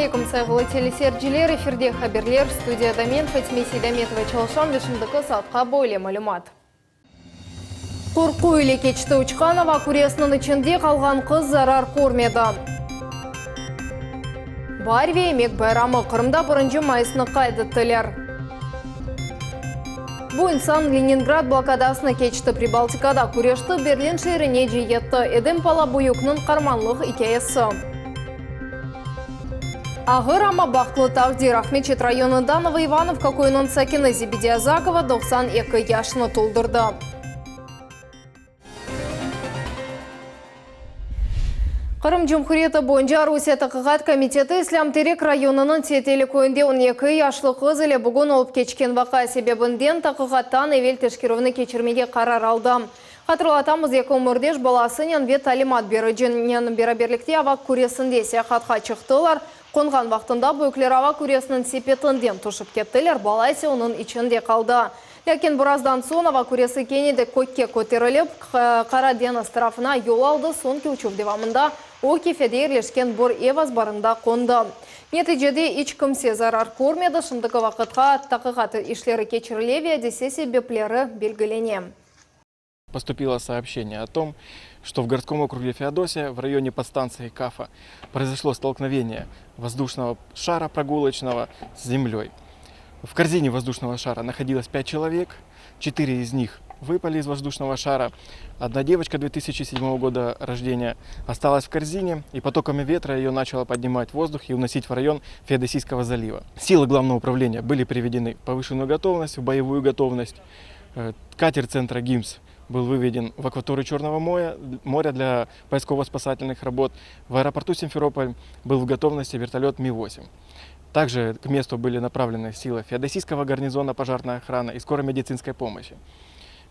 алейкум, сайғылы телесерджилер, эфирде хаберлер, студияда мен Фатиме Сейдаметова Чалшан вешімдікі саатқа бойле малюмат. Қорқу ile кечті Учқанова күресінің ішінде қалған қыз зарар көрмеді. Барве емек байрамы Қырымда бірінші майысыны қайдыттылар. Бұл инсан Ленинград блокадасына кечті Прибалтикада күрешті Берлин шеріне жиетті Эдем Палабуюкның қарманлық икаясы. Ағыр ама бақлы тағдир Ахмечет районында Новоивановка көйінің сәкені Зибидиазакова 92 яшыны толдырды. Қырым Жұмхуреті бойынша Русия тақығат комитеті Ислам Терек районының тетелі көйінде 12 яшлы қыз еле бүгін олып кечкен вақа себебінден тақығаттан евел тешкеровны кечірмеге қарар алды. Қатырлатамыз екі өмірдеш баласынен вет талимат бері женнен бераберлікте авак көресінде сияхатқа чықтылар. Қонған вақтында бөклер авак көресінің сепетінден тұшып кеттілер, балайсы оның ішінде қалды. Ләкин біраздан соң авак көресі кенеді көкке көтеріліп, қара деніз тарафына yol алды, сон келчув девамында о кефеде ерлешкен бір еваз барында қонды. Нәтижеде ешкімсе зарар көрмеді, шындығы вақытқа тақығаты ішлері кечірілеве десе себеплері белгілене. Поступило сообщение о том, что в городском округе Феодосия в районе подстанции Кафа произошло столкновение воздушного шара прогулочного с землей. В корзине воздушного шара находилось 5 человек, 4 из них выпали из воздушного шара. Одна девочка 2007 года рождения осталась в корзине, и потоками ветра ее начало поднимать в воздух и уносить в район Феодосийского залива. Силы Главного управления были приведены в повышенную готовность, в боевую готовность. Катер центра ГИМС был выведен в акваторию Черного моря для поисково-спасательных работ. В аэропорту Симферополь был в готовности вертолет Ми-8. Также к месту были направлены силы Феодосийского гарнизона пожарной охраны и скорой медицинской помощи.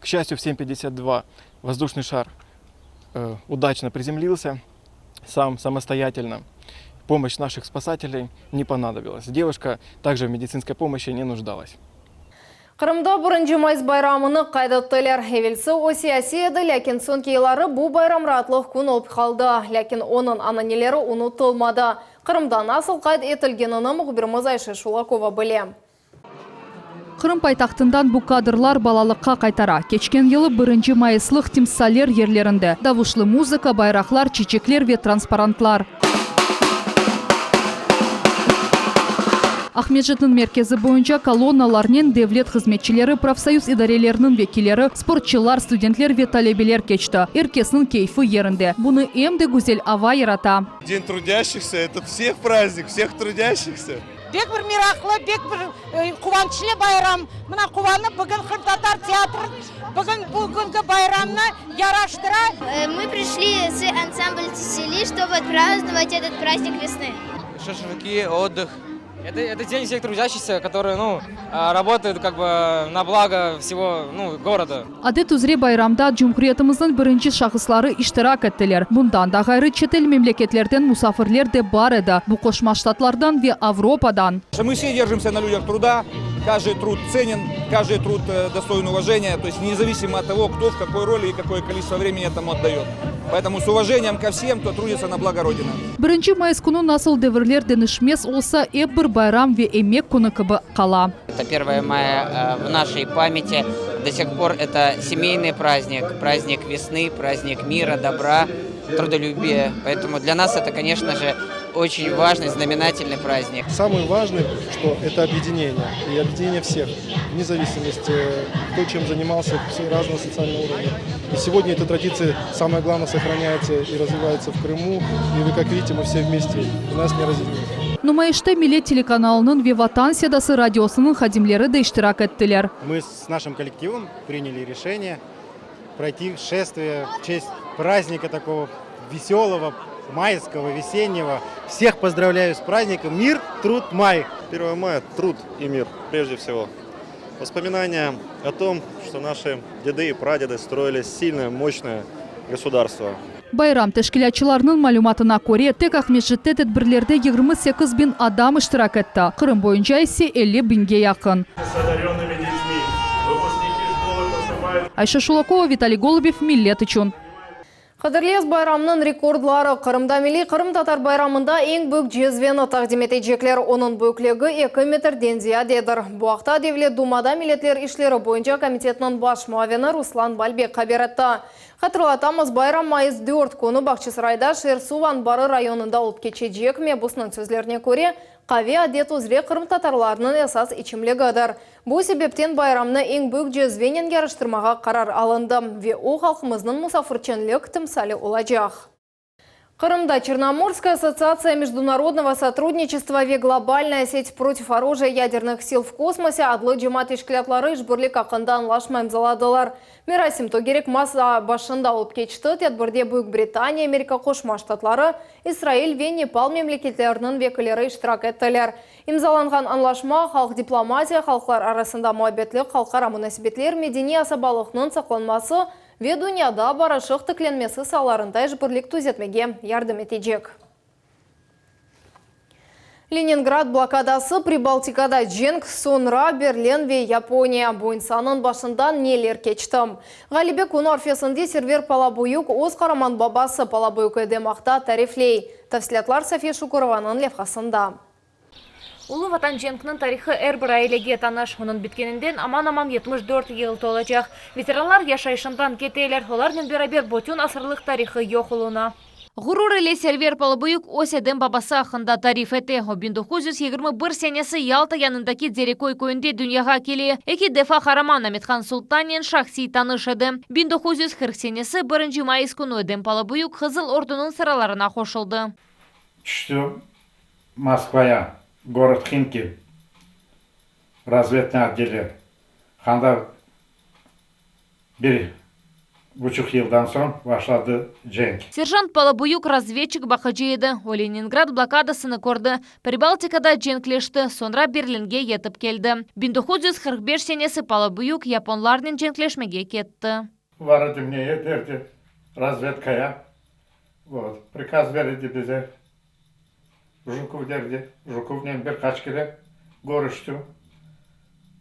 К счастью, в 7:52 воздушный шар удачно приземлился самостоятельно. Помощь наших спасателей не понадобилась. Девушка также в медицинской помощи не нуждалась. Қырымда бірінші майыс байрамыны қайдаттылар. Евелсі осияси еді, ләкин сон кейлары бұл байрам ратлық күн олып қалды. Ләкин оның ананелері ұнытылмады. Қырымда насыл қайд етілгенінің мұғбірміз Айша Шулакова біле. Қырым пайтақтындан бұл кадрлар балалыққа қайтара. Кечкен елі бірінші майыслық тимсалер ерлерінде. Давушлы музыка, байрақлар, чечеклер ве транспарантлар. Ахмеджеттің меркезі бойынша колонналарнен девлет қызметчілері, профсоюз идарелерінің векилері, спортчылар, студентлер ве талебелер кечті. Еркесінің кейфі ерінде. Бұны емде гүзел ава ярата. День трудящихся – это всех праздник, всех трудящихся. Бек бір мирақлы, бек бір қуанчылы байрам. Мына қуаны бүгін Қыртатар театр, бүгінгі байрамны яраштыра. Мы пришли с ансамбль Тесели, чтобы отпраздновать этот праздник весны. Шашлыки, отдых. Это день всех трудящихся, которые работают как бы на благо всего города. Адет үзре байрамда Жұмхуретіміздің бірінші шахыслары иштирак еттілер. Бұндан да ғайры четел мемлекетлерден мусафирлер де бар еді. Бұл Қошма Штатлардан ве Авропадан. Мы все держимся на людях труда. Каждый труд ценен, каждый труд достоин уважения. То есть независимо от того, кто в какой роли и какое количество времени этому отдает. Поэтому с уважением ко всем, кто трудится на благо Родины. Бірінші майыс күні насыл девірлер денішмес олса бір байрам ве эмек күні кібі қала. Это 1 мая в нашей памяти. До сих пор это семейный праздник, праздник весны, праздник мира, добра, трудолюбия. Поэтому для нас это, конечно же, очень важный, знаменательный праздник. Самый важный, что это объединение. И объединение всех, вне зависимости, кто чем занимался, все разного социального уровня. И сегодня эта традиция, самое главное, сохраняется и развивается в Крыму. И вы, как видите, мы все вместе, и нас не разделили. Нумайышты Милет телеканалының Виватан седасы радиосының хадимлері де иштирак еттілер. Мы с нашим коллективом приняли решение пройти шествие в честь праздника такого веселого, майского, весеннего. Всех поздравляю с праздником. Мир, труд, май. 1 мая – труд и мир, прежде всего. Воспоминания о том, что наши деды и прадеды строили сильное, мощное государство. Байрам тәшкилатчыларының малюматына көре, тек Ахмеджетте тәдбірлерде 28 bin адам иштирак етті. Қырым бойынша есе 50 binге яқын. Айша Шулакова, Виталий Голубев, Миллет үшін. Қыдырлес байрамның рекордлары Қырымда милли Қырым татар байрамында ең бүк жезвені тақдим етежеклер. Оның бүклігі 2 метрден зиядедір. Буақта Девлет Думада милетлер ішлері бойынша комитетінің баш муавені Руслан Балбек қаберетті. Қатырлатамыз байрам майыз 4 күні Бақчысырайда Шерсуван бары районында олып кечежек ме бұсының сөзлеріне көре, қави адет өзре Қырым татарларының esas içimligіdir. Бұл себептен байрамны ең бүк жезвенен ярыштырмаға қарар алынды. Ве о халқымыздың мұсафырченлік тімсалі олачақ. Крымда Черноморская ассоциация международного сотрудничества ве глобальная сеть против оружия ядерных сил в космосе адлы жемат ишкілятлары жбірлік ақында анлашмайм заладылар. Мерасим Тогерек маса башында олып кечті, тәдбірде Бүйік Британия, Америка Қошма Штатлары, Израиль ве Непал мемлекеттерінің векілері иштирак еттілер. Имзаланған анлашма халық дипломатия, халықлар арасында муабетлік, халықара мунасибетлер медени асабалықның сақланмасы ве дүнияда барашық тікленмесі саларындай жбірлік түзетмеге ярдым етежек. Ленинград блокадасы Прибалтикада женг, сонра Берлин ве Япония бойынсанын башындан нелер кечтім. Ғалибек Унарфесінде сервер Палабуюк оз қараман бабасы Палабуюк эдемақта тарифлей. Тәфсілетлар София Шукурованың левхасында. Улы ватан женгінің тарихы әрбір айлеге таныш. Оның біткенінден аман-аман 74 ел толачақ. Ветеранлар яшайшындан кетейлер. Олармен берабер ботюн асырлық тарихы йоқ ұлына. Ғурур еле сервер Палабуюк оседен бабасы ақында тариф еті. 1921 сенесі Ялта янындаки Дзерекой көйінде дүнияға келе. Эки дефа хараман Аметхан Султанен шахси таныш еді. 1940 сенесі 1 майыс күні өден Палабуюк Қызыл ордының сыраларына қошылды. Что Москвая, город Химки, разведный отделе. Ханда бір Бучух елдан соң башлады женг. Сержант Палабуюк разведчик бақыжы еді. О Ленинград блокадасыны көрді. Прибалтикада женглешті, сонра Берлинге етіп келді. 1945 сенесі Палабуюк японларның женглешмеге кетті. Варады мне едерді разведкая. Вот. Приказ береді бізе. Жуков дерді. Жуковнен бір қачкеле көрішту.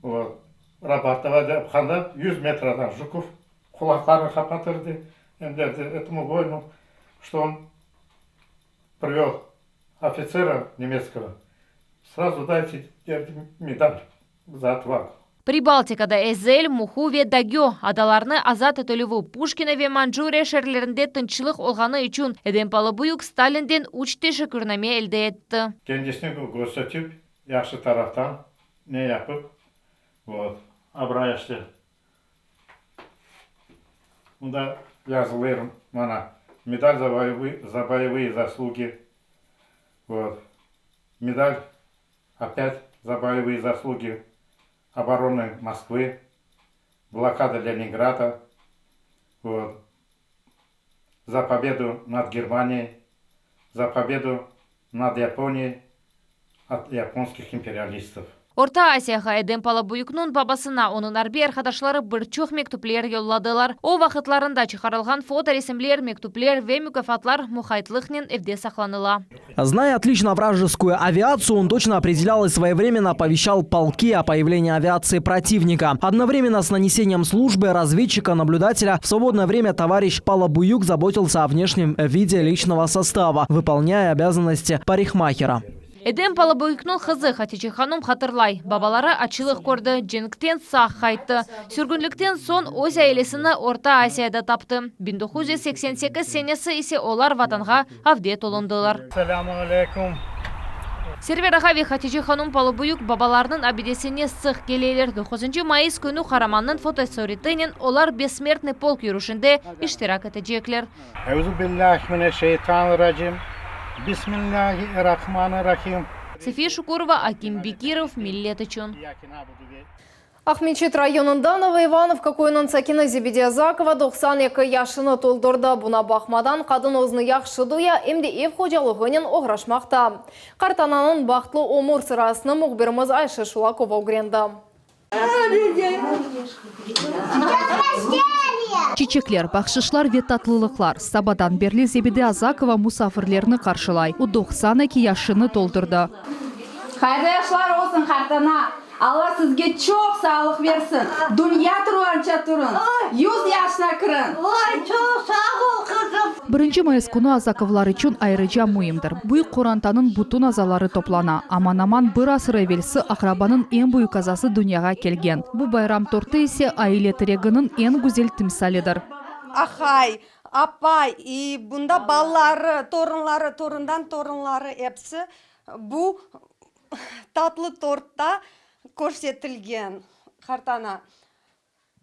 Вот. Рабатовада қанда 100 метрадан Жуков кулакларын хапатырды. Этому воину, что он привел офицера немецкого, сразу дайте медаль за отвагу. Прибалтикада Эзель, Мухуве, Дагё адаларны азат етілігі Пушкина ве Манчжурия шерлерінде тынчылық олғаны үшін Эден Палабуюк Сталинден учтеші күрнаме әлді етті. Kendisini gösterip, yaxşı taraftan ne yapıp, вот, обраяшты. Бunda yazılır bana медаль за боевые заслуги. Вот. Медаль опять за боевые заслуги обороны Москвы, блокада Ленинграда, вот. За победу над Германией, за победу над Японией от японских империалистов. Орта Асияға Эден Палабуюкнун бабасына оның арби архадашлары бір чоқ мектуплер йолладылар. О вақытларында чықарылған фоторесімлер, мектуплер ве мукафатлар мухайтлықнен evде сақланыла. Зная отлично вражескую авиацию, он точно определял и своевременно оповещал полки о появлении авиации противника. Одновременно с нанесением службы разведчика-наблюдателя в свободное время товарищ Палабуюк заботился о внешнем виде личного состава, выполняя обязанности парикмахера. Эден Палабуюкнун қызы Хатичи ханым хатырлай. Бабалары ачылық көрді, женгтен сақ қайтты. Сүргінліктен сон өз әйлесіні Орта Асияда тапты. 1988 сенесі есе олар ватанға авде толындылар. Саламу алейкум. Сервераға ве Хатичи ханым Палабуюк бабаларының абидесіне сық келейлер. 9 майыс күні Хараманның фотосуретінен олар бессмертный полк юрушінде иштирак етежеклер. Бисмиллахи-рахмани-рахим. София Шукурова, Аким Бекиров, Миллет үшін. Ахмечет районында Новоивановка көйнің Сакина Зебедиязакова 92 яшыны толдырды. Бұна бақмадан қадын озны яқшы дуя емде ев қожалығынен оғрашмақта. Қартананың бақтлы омыр сырасыны мұғбіріміз Айшы Шулакова ұгренді. Чечеклер, бақшышлар ве татлылықлар. Сабадан Берли Зебедиязакова мұсафірлеріні қаршылай. У 92 яшыны толдырды. Қайда яшылар olsun қартана. Allah sizге çok sağlık versin. Dünya turunca turun. 100 yaşına kırın. Ой, çok sağ ol kızım. Birinci mayıs kunu Azakovlar için ayrıca mühimdir. Büyük Kuranta'nın bütün azaları toplana. Aman bir asır evvelsi akrabanın en büyük azası dünyaya kelgen. Bu bayram tortu ise aile tireginin en güzel timsalidir. Ahay, apay, bunda balları, torundan torunları hepsi bu tatlı tortta көрсетілген Kartana.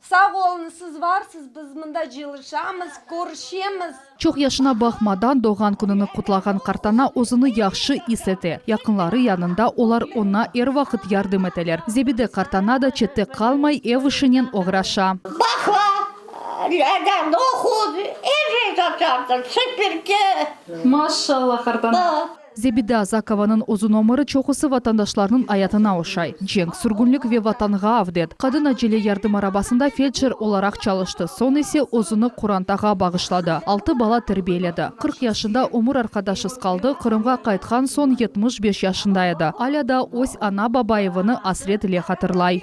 Sağ olun, siz varsınız, biz bunda жылышамыз, көрüşemiz. Çok yaşına bakmadan doğan gününü kutlagan Kartana özünü yaxşı his etti. Yakınları yanında olar ona her vakit yardım eteler. Zebide Kartana da çette kalmay ev işinin uğraşa. Bakla, neden dokuz, her şey açardın, süpürge. Maşallah Kartana. Zebide Azakovanın uzun ömrü çoxusu vatandaşlarının hayatına oşay. Cenk, sürgünlük ve vatanğa avdet. Kadın acele yardım arabasında felçer olarak çalıştı. Son ise özünü Kurant'a bağışladı. 6 bala terbiyeledi. 40 yaşında umur arkadaşız kaldı. Kırım'a qaytkan son 75 yaşındaydı. Hala da öz ana babayevini asret ile hatırlay.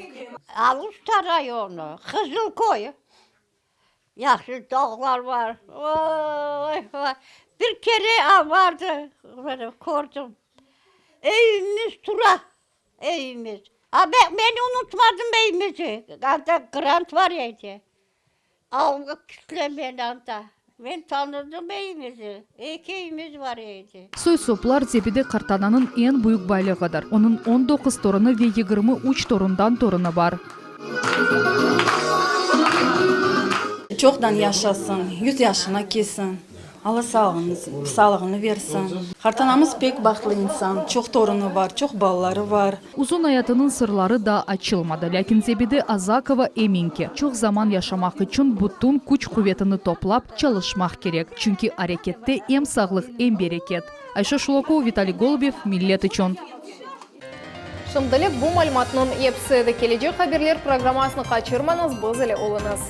Alusta rayonu, Kızılkoy. Yaxşı dağlar var. Vay vay. Bir kere vardı, böyle gördüm. Evimiz tura, evimiz. Beni unutmadım evimizi. Hatta grant var ya. Avga kütlemen anda. Ben tanıdım evimizi. İki evimiz var ya. Soysoplar Zebide Kartana'nın en büyük baylığıdır. Onun 19 torunu ve 23 torundan torunu var. Çoktan yaşasın, 100 yaşına kesin. Allah sağlığını versin. Kartanamız pek baklı insan. Çok torunu var, çok balları var. Uzun hayatının sırları da açılmadı. Lakin Zebide Azakova emin ki çok zaman yaşamak için bütün güç kuvvetini toplap çalışmak gerek. Çünkü harekette hem sağlık hem bereket. Ayşe Şulokova, Vitaliy Golubov, Millet için. Şimdilik bu malumatның епсі еді. Келecek haberler programmasını kaçırmanız, biz ile olunuz.